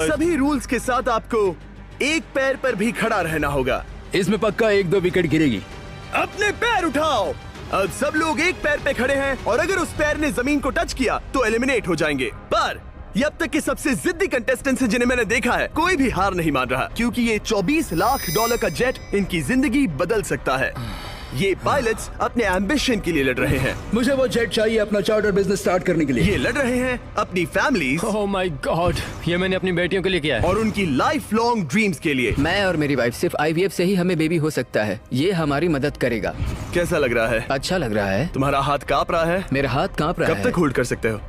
सभी रूल्स के साथ आपको एक पैर पर भी खड़ा रहना होगा। इसमें पक्का 1-2 विकेट गिरेगी। अपने पैर उठाओ। अब सब लोग एक पैर पे खड़े हैं और अगर उस पैर ने जमीन को टच किया तो एलिमिनेट हो जाएंगे। पर ये अब तक के सबसे जिद्दी कंटेस्टेंट्स हैं जिन्हें मैंने देखा है। कोई भी हार नहीं मान रहा क्योंकि ये $24 लाख का जेट इनकी जिंदगी बदल सकता है। ये पायलट्स अपने एम्बिशन के लिए लड़ रहे हैं। मुझे वो जेट चाहिए अपना चार्टर बिजनेस स्टार्ट करने के लिए। ये लड़ रहे हैं अपनी फैमिलीज ओह माय गॉड, ये मैंने अपनी बेटियों के लिए किया है। और उनकी लाइफ लॉन्ग ड्रीम्स के लिए। मैं और मेरी वाइफ सिर्फ IVF से ही हमें बेबी हो सकता है। ये हमारी मदद करेगा। कैसा लग रहा है? अच्छा लग रहा है। तुम्हारा हाथ कांप रहा है? मेरा हाथ कांप रहा है। कब तक होल्ड कर सकते हो?